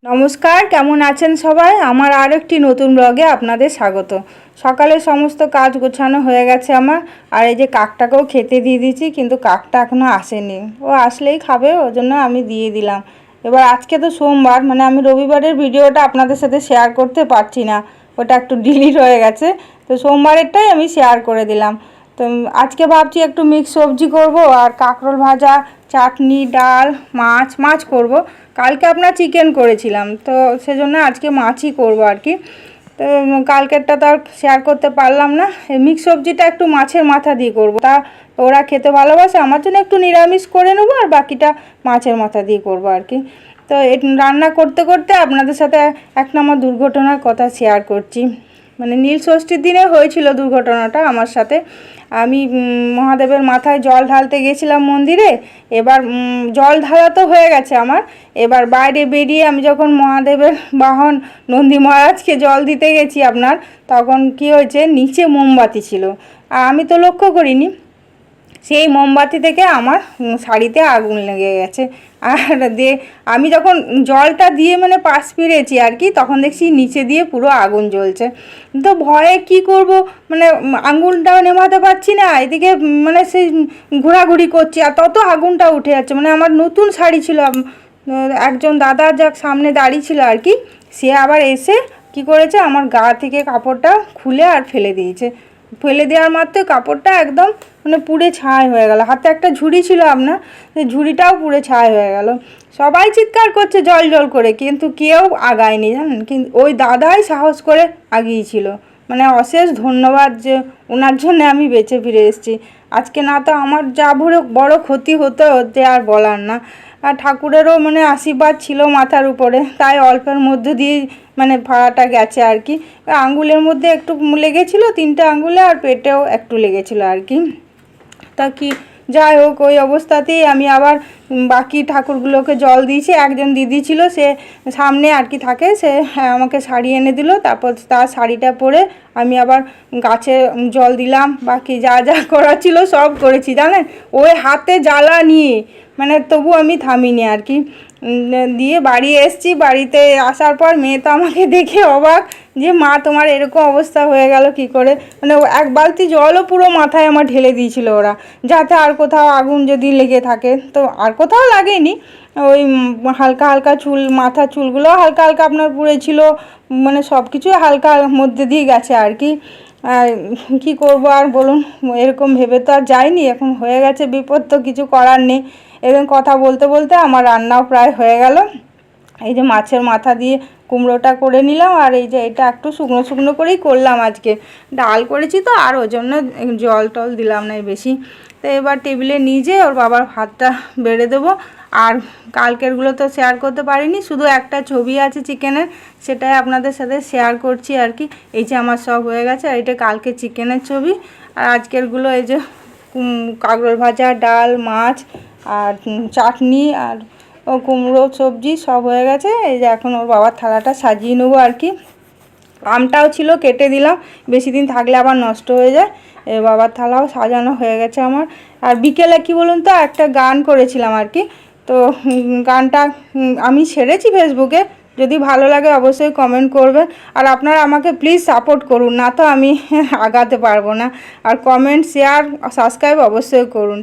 নমস্কার, কেমন আছেন সবাই? আমার আর একটি নতুন ব্লগে আপনাদের স্বাগত। সকালে সমস্ত কাজ গোছানো হয়ে গেছে আমার, আর এই যে কাকটাকেও খেতে দিয়ে দিয়েছি, কিন্তু কাকটা এখনও আসেনি। ও আসলেই খাবে, ওই জন্য আমি দিয়ে দিলাম। এবার আজকে তো সোমবার, মানে আমি রবিবারের ভিডিওটা আপনাদের সাথে শেয়ার করতে পারছি না, ওটা একটু ডিলিট হয়ে গেছে। তো সোমবারেরটাই আমি শেয়ার করে দিলাম। তো আজকে ভাবছি একটু মিক্স সবজি করব, আর কাঁকরোল ভাজা, চাটনি, ডাল, মাছ করব। কালকে আপনার চিকেন করেছিলাম, তো সেজন্য আজকে মাছই করব আর কি। তো কালকেরটা তো আর শেয়ার করতে পারলাম না। মিক্স সবজিটা একটু মাছের মাথা দিয়ে করব, তা ওরা খেতে ভালোবাসে, আমার জন্য একটু নিরামিষ করে নেবো, আর বাকিটা মাছের মাথা দিয়ে করব আর কি। তো রান্না করতে করতে আপনাদের সাথে একটা আমার দুর্ঘটনার কথা শেয়ার করছি। মানে নীল ষষ্ঠীর দিনে হয়েছিল দুর্ঘটনাটা আমার সাথে। আমি মহাদেবের মাথায় জল ঢালতে গেছিলাম মন্দিরে। এবার জল ঢালা তো হয়ে গেছে আমার, এবার বাইরে বেরিয়ে আমি যখন মহাদেবের বাহন নন্দী মহারাজকে জল দিতে গেছি আপনার, তখন কি হয়েছে, নিচে মোমবাতি ছিল, আর আমি তো লক্ষ্য করিনি। সেই মোমবাতি থেকে আমার শাড়িতে আগুন লেগে গেছে। আর আমি যখন জলটা দিয়ে মানে পাশ ফিরেছি আর কি, তখন দেখছি নিচে দিয়ে পুরো আগুন জ্বলছে। তো ভয়ে কি করব, মানে আঙুলটাও নেভাতে পারছি না, এদিকে মানে সেই ঘোরাঘুরি করছি, আর তত আগুনটা উঠে যাচ্ছে। মানে আমার নতুন শাড়ি ছিল, একজন দাদা যাক সামনে দাঁড়িয়ে ছিল আর কি, সে আবার এসে কি করেছে, আমার গা থেকে কাপড়টা খুলে আর ফেলে দিয়েছে। ফেলে দেওয়ার মাত্র কাপড়টা একদম মানে পুড়ে ছাই হয়ে গেল। হাতে একটা ঝুড়ি ছিল আপনার, সেই ঝুড়িটাও পুড়ে ছাই হয়ে গেল। সবাই চিৎকার করছে জল জল করে, কিন্তু কেউ আগায়নি জানেন, কিন্তু ওই দাদাই সাহস করে আগিয়েছিল। মানে অশেষ ধন্যবাদ যে ওনার জন্য আমি বেঁচে ফিরে এসেছি। আজকে না তো আমার যা বড় ক্ষতি হতে আর বলার না। আর ঠাকুরেরও মানে আশীর্বাদ ছিল মাথার উপরে, তাই অল্পের মধ্যে দিয়ে মানে ভাড়াটা গেছে আর কি। আঙ্গুলের মধ্যে একটু লেগেছিলো, 3টে আঙ্গুলে, আর পেটেও একটু লেগেছিলো আর কি। তা কি যাই হোক, ওই অবস্থাতেই আমি আবার বাকি ঠাকুরগুলোকে জল দিয়েছি। একজন দিদি ছিল, সে সামনে আর কি থাকে, সে আমাকে শাড়ি এনে দিল। তারপর তার শাড়িটা পরে আমি আবার গাছে জল দিলাম, বাকি যা যা করা ছিল সব করেছি জানেন, ওই হাতে জ্বালা নিয়ে, মানে তবু আমি থামিনি আর কি। দিয়ে বাড়ি এসেছি। বাড়িতে আসার পর মেয়ে তো আমাকে দেখে অবাক, যে মা তোমার এরকম অবস্থা হয়ে গেল কি করে। মানে এক বালতি জলও পুরো মাথায় আমার ঢেলে দিয়েছিল ওরা, যাতে আর কোথাও আগুন যদি লেগে থাকে। তো আর কোথাও লাগেনি, ওই হালকা হালকা চুল, মাথার চুলগুলো হালকা হালকা আপনার পুড়েছিল, মানে সব কিছুই হালকা মধ্যে দিয়ে গেছে আর কি। আর কী করবো আর বলুন, এরকম ভেবে তো আর যায়নি, এখন হয়ে গেছে বিপদ, তো কিছু করার নেই। এরকম কথা বলতে বলতে আমার রান্নাও প্রায় হয়ে গেল। এই যে মাছের মাথা দিয়ে কুমড়োটা করে নিলাম, আর এই যে এটা একটু শুকনো শুকনো করেই করলাম আজকে। ডাল করেছি তো, আর ওই জন্য জল টল দিলাম না বেশি। তো এবার টেবিলে নিয়ে যেয়ে ওর বাবার ভাতটা বেড়ে দেবো। আর কালকেরগুলো তো শেয়ার করতে পারিনি, শুধু একটা ছবি আছে চিকেনের, সেটাই আপনাদের সাথে শেয়ার করছি আর কি। এই যে আমার সব হয়ে গেছে, আর এটা কালকে চিকেনের ছবি। আর আজকেরগুলো এই যে কাঁকরোল ভাজা, ডাল, মাছ, আর চাটনি, আর ও কুমড়ো সবজি সব হয়ে গেছে। এই যে এখন ওর বাবার থালাটা সাজিয়ে নেবো আর কি। আমটাও ছিল, কেটে দিলাম, বেশি দিন থাকলে আবার নষ্ট হয়ে যায়। এ বাবার থালাও সাজানো হয়ে গেছে আমার। আর বিকেলে কি বলুন তো, একটা গান করেছিলাম আর কি। তো গানটা আমি ছেড়েছি ফেসবুকে, যদি ভালো লাগে অবশ্যই কমেন্ট করবেন। আর আপনারা আমাকে প্লিজ সাপোর্ট করুন, না তো আমি আগাতে পারবো না। আর কমেন্ট, শেয়ার, সাবস্ক্রাইব অবশ্যই করুন।